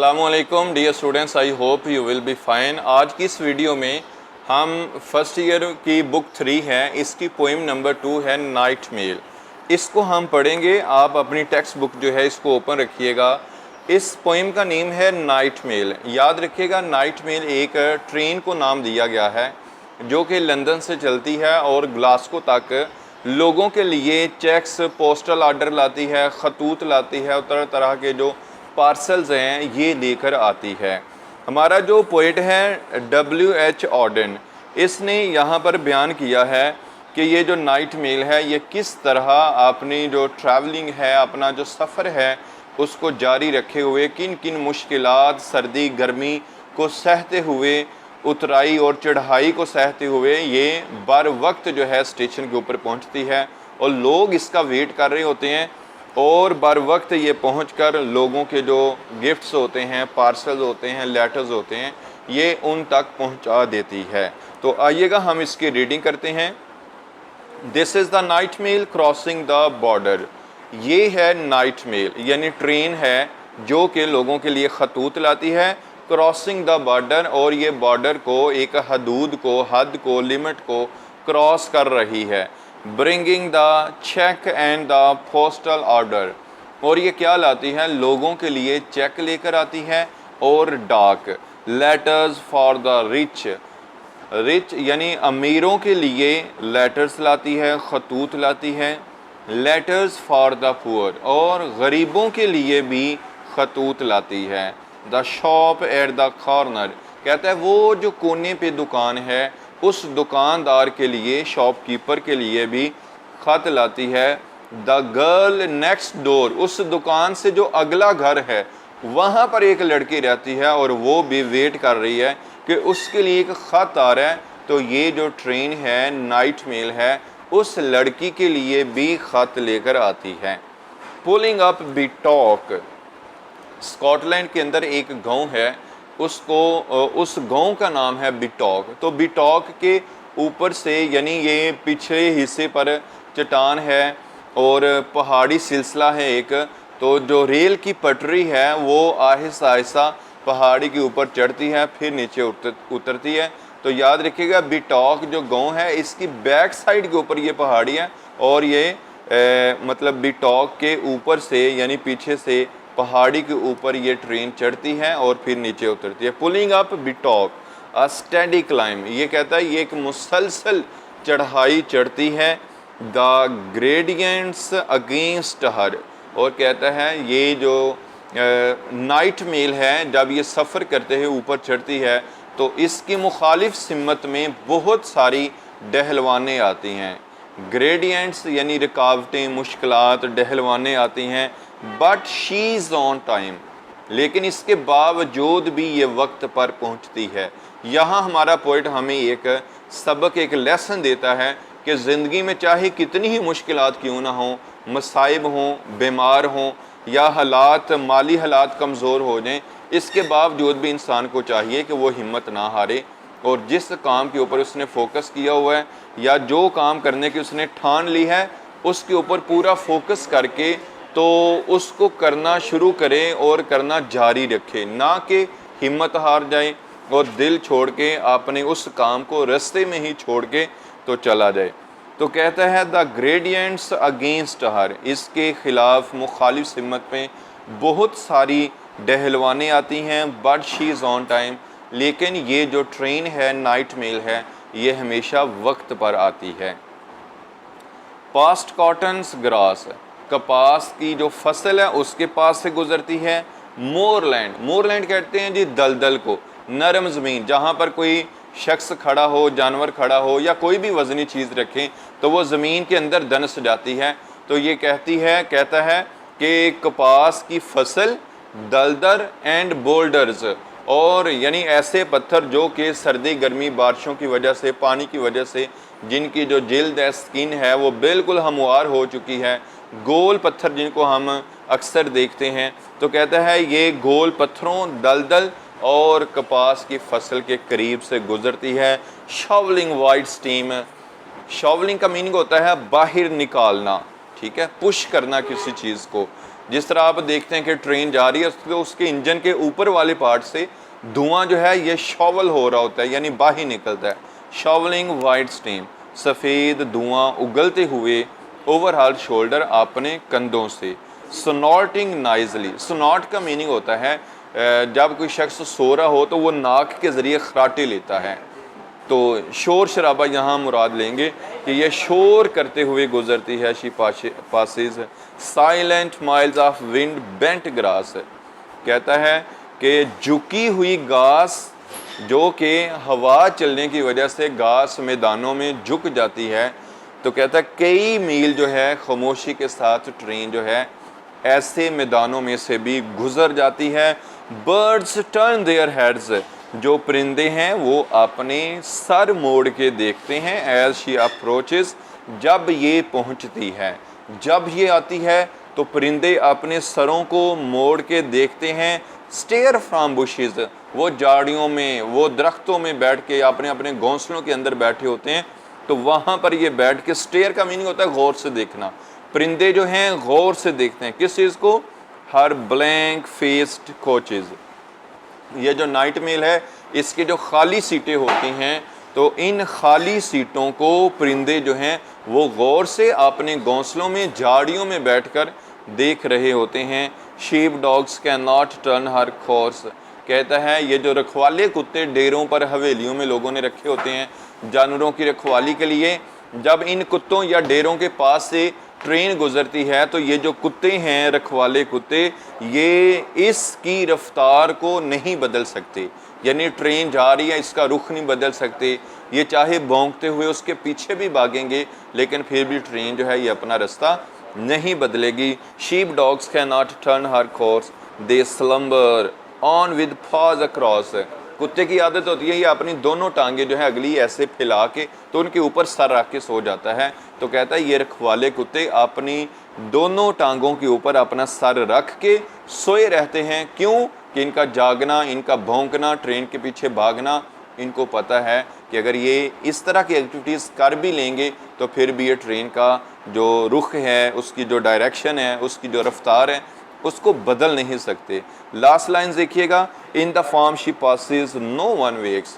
अस्सलामुअलैकुम dear students, I hope you will be fine. आज की इस वीडियो में हम फर्स्ट ईयर की बुक 3 है, इसकी पोइम नंबर 2 है नाइट मेल। इसको हम पढ़ेंगे। आप अपनी टेक्स्ट बुक जो है इसको ओपन रखिएगा। इस पोइम का नेम है नाइट मेल। याद रखिएगा, नाइट मेल एक ट्रेन को नाम दिया गया है जो कि लंदन से चलती है और ग्लासगो तक लोगों के लिए चेक्स, पोस्टल आर्डर लाती है, खतूत लाती है और तरह तरह के जो पार्सल्स हैं ये लेकर आती है। हमारा जो पोइट है W.H. ऑडेन, इसने यहाँ पर बयान किया है कि ये जो नाइट मेल है ये किस तरह अपनी जो ट्रैवलिंग है, अपना जो सफ़र है उसको जारी रखे हुए किन किन मुश्किलात, सर्दी गर्मी को सहते हुए, उतराई और चढ़ाई को सहते हुए ये बर वक्त जो है स्टेशन के ऊपर पहुंचती है और लोग इसका वेट कर रहे होते हैं और बर वक्त ये पहुंचकर लोगों के जो गिफ्ट्स होते हैं, पार्सल्स होते हैं, लेटर्स होते हैं, ये उन तक पहुंचा देती है। तो आइएगा हम इसकी रीडिंग करते हैं। This is the night mail crossing the border. ये है नाइट मेल, यानी ट्रेन है जो कि लोगों के लिए खतूत लाती है क्रॉसिंग द बॉर्डर, और ये बॉर्डर को, एक हदूद को, हद को, लिमिट को क्रॉस कर रही है। Bringing the cheque and the postal order, और ये क्या लाती है? लोगों के लिए चेक लेकर आती है और डाक। Letters for the rich, rich यानी अमीरों के लिए लेटर्स लाती है, खतूत लाती है। लेटर्स फॉर द पुअर, और गरीबों के लिए भी खतूत लाती है। The shop at the corner, कहता है वो जो कोने पे दुकान है उस दुकानदार के लिए, शॉपकीपर के लिए भी खत लाती है। द गर्ल नेक्स्ट डोर, उस दुकान से जो अगला घर है वहाँ पर एक लड़की रहती है और वो भी वेट कर रही है कि उसके लिए एक ख़त आ रहा है। तो ये जो ट्रेन है, नाइट मेल है, उस लड़की के लिए भी ख़त लेकर आती है। पुलिंग अप बिटॉक, स्कॉटलैंड के अंदर एक गांव है, उसको उस गांव का नाम है बिटॉक। तो बिटॉक के ऊपर से, यानी ये पिछले हिस्से पर चट्टान है और पहाड़ी सिलसिला है एक, तो जो रेल की पटरी है वो आहिस्ता आहिस्ता पहाड़ी के ऊपर चढ़ती है फिर नीचे उतरती है। तो याद रखिएगा, बिटॉक जो गांव है इसकी बैक साइड के ऊपर ये पहाड़ी है और ये मतलब बिटॉक के ऊपर से, यानी पीछे से पहाड़ी के ऊपर ये ट्रेन चढ़ती है और फिर नीचे उतरती है। पुलिंग अप बिटॉक अ स्टडी क्लाइम, ये कहता है ये एक मुसलसल चढ़ाई चढ़ती है। द ग्रेडियंट्स अगेंस्ट हर, और कहता है ये जो नाइट मेल है जब ये सफ़र करते हैं ऊपर चढ़ती है तो इसकी मुखालिफ सिमत में बहुत सारी डहलवाने आती हैं। ग्रेडियंट्स यानी रुकावटें, मुश्किलात, डहलवाने आती हैं। But she is on time, लेकिन इसके बावजूद भी ये वक्त पर पहुंचती है। यहाँ हमारा पोइट हमें एक सबक, एक लेसन देता है कि ज़िंदगी में चाहे कितनी ही मुश्किलात क्यों ना हों, मसाइब हों, बीमार हों या हालात, माली हालात कमज़ोर हो जाएं, इसके बावजूद भी इंसान को चाहिए कि वो हिम्मत ना हारे और जिस काम के ऊपर उसने फोकस किया हुआ है या जो काम करने की उसने ठान ली है उसके ऊपर पूरा फोकस करके तो उसको करना शुरू करें और करना जारी रखें, ना कि हिम्मत हार जाए और दिल छोड़ के अपने उस काम को रास्ते में ही छोड़ के तो चला जाए। तो कहता है द ग्रेडियंट्स अगेंस्ट हर, इसके ख़िलाफ़ मुखालिफ सिमत में बहुत सारी डहलवाने आती हैं। But she is on time, लेकिन ये जो ट्रेन है, नाइट मेल है, ये हमेशा वक्त पर आती है। पास्ट कॉटन्स ग्रास, कपास की जो फसल है उसके पास से गुजरती है। मोरलैंड, मोरलैंड कहते हैं जी दलदल को, नरम ज़मीन जहाँ पर कोई शख्स खड़ा हो, जानवर खड़ा हो या कोई भी वज़नी चीज़ रखें तो वो ज़मीन के अंदर दनस जाती है। तो ये कहता है कि कपास की फसल, दलदल एंड बोल्डर्स, और यानी ऐसे पत्थर जो कि सर्दी गर्मी बारिशों की वजह से, पानी की वजह से जिनकी जो जिल्द है, स्किन है, वो बिल्कुल हमवार हो चुकी है। गोल पत्थर जिनको हम अक्सर देखते हैं, तो कहता है ये गोल पत्थरों, दलदल और कपास की फसल के करीब से गुजरती है। शॉवलिंग वाइट स्टीम, शॉवलिंग का मीनिंग होता है बाहर निकालना, ठीक है, पुश करना किसी चीज़ को। जिस तरह आप देखते हैं कि ट्रेन जा रही है तो उसके इंजन के ऊपर वाले पार्ट से धुआं जो है ये शॉवल हो रहा होता है, यानी बाहर निकलता है। शॉवलिंग वाइट स्टीम, सफ़ेद धुआं उगलते हुए ओवरऑल शोल्डर, अपने कंधों से। स्नॉटिंग नाइजली, स्नॉट का मीनिंग होता है जब कोई शख्स सो रहा हो तो वो नाक के ज़रिए खराटे लेता है। तो शोर शराबा यहाँ मुराद लेंगे कि ये शोर करते हुए गुजरती है। She passes silent miles of wind bent grass, कहता है कि झुकी हुई घास जो कि हवा चलने की वजह से घास मैदानों में झुक जाती है। तो कहता है कई मील जो है खामोशी के साथ ट्रेन जो है ऐसे मैदानों में से भी गुजर जाती है। बर्ड्स टर्न देयर हेड्स, जो परिंदे हैं वो अपने सर मोड़ के देखते हैं। एज शी अप्रोचेस, जब ये पहुंचती है, जब ये आती है तो परिंदे अपने सरों को मोड़ के देखते हैं। स्टेयर फ्रॉम बुशेस, वो झाड़ियों में, वो दरख्तों में बैठ के अपने अपने घोंसलों के अंदर बैठे होते हैं, तो वहाँ पर ये बैठ के, स्टेयर का मीनिंग होता है गौर से देखना। परिंदे जो हैं गौर से देखते हैं किस चीज़ को? हर ब्लैंक फेस्ड कोचेज, ये जो नाइट मेल है इसकी जो खाली सीटें होती हैं, तो इन खाली सीटों को परिंदे जो हैं वो गौर से अपने घोंसलों में, झाड़ियों में बैठकर देख रहे होते हैं। Sheep dogs can not turn her course, कहता है ये जो रखवाले कुत्ते डेरों पर, हवेलियों में लोगों ने रखे होते हैं जानवरों की रखवाली के लिए, जब इन कुत्तों या डेरों के पास से ट्रेन गुजरती है तो ये जो कुत्ते हैं, रखवाले कुत्ते, ये इसकी रफ्तार को नहीं बदल सकते। यानी ट्रेन जा रही है, इसका रुख नहीं बदल सकते। ये चाहे भौंकते हुए उसके पीछे भी भागेंगे लेकिन फिर भी ट्रेन जो है ये अपना रास्ता नहीं बदलेगी। Sheep dogs can not turn her course, they slumber on with pause across, कुत्ते की आदत होती है ये अपनी दोनों टांगे जो है अगली ऐसे फैला के तो उनके ऊपर सर रख के सो जाता है। तो कहता है ये रखवाले कुत्ते अपनी दोनों टांगों के ऊपर अपना सर रख के सोए रहते हैं। क्यों? कि इनका जागना, इनका भौंकना, ट्रेन के पीछे भागना, इनको पता है कि अगर ये इस तरह की एक्टिविटीज़ कर भी लेंगे तो फिर भी ये ट्रेन का जो रुख है, उसकी जो डायरेक्शन है, उसकी जो रफ्तार है, उसको बदल नहीं सकते। लास्ट लाइन देखिएगा, in the farm she passes no one wakes,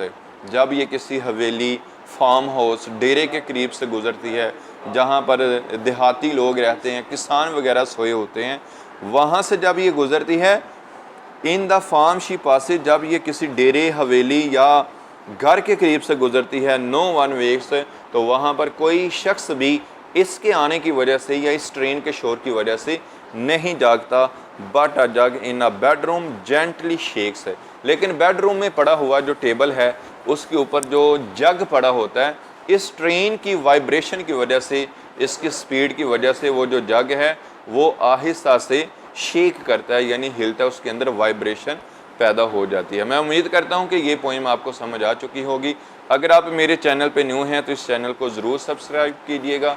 जब ये किसी हवेली, फार्म हाउस, डेरे के करीब से गुजरती है जहाँ पर देहाती लोग रहते हैं, किसान वगैरह सोए होते हैं, वहाँ से जब ये गुजरती है, in the farm she passes, जब ये किसी डेरे, हवेली या घर के करीब से गुजरती है, नो वन वेक्स, तो वहाँ पर कोई शख्स भी इसके आने की वजह से या इस ट्रेन के शोर की वजह से नहीं जागता। But a jug in a bedroom gently shakes, लेकिन बेडरूम में पड़ा हुआ जो टेबल है उसके ऊपर जो जग पड़ा होता है, इस ट्रेन की वाइब्रेशन की वजह से, इसकी स्पीड की वजह से वो जो जग है वो आहिस्ता से शेक करता है, यानी हिलता है, उसके अंदर वाइब्रेशन पैदा हो जाती है। मैं उम्मीद करता हूँ कि ये पोइम आपको समझ आ चुकी होगी। अगर आप मेरे चैनल पे न्यू हैं तो इस चैनल को ज़रूर सब्सक्राइब कीजिएगा।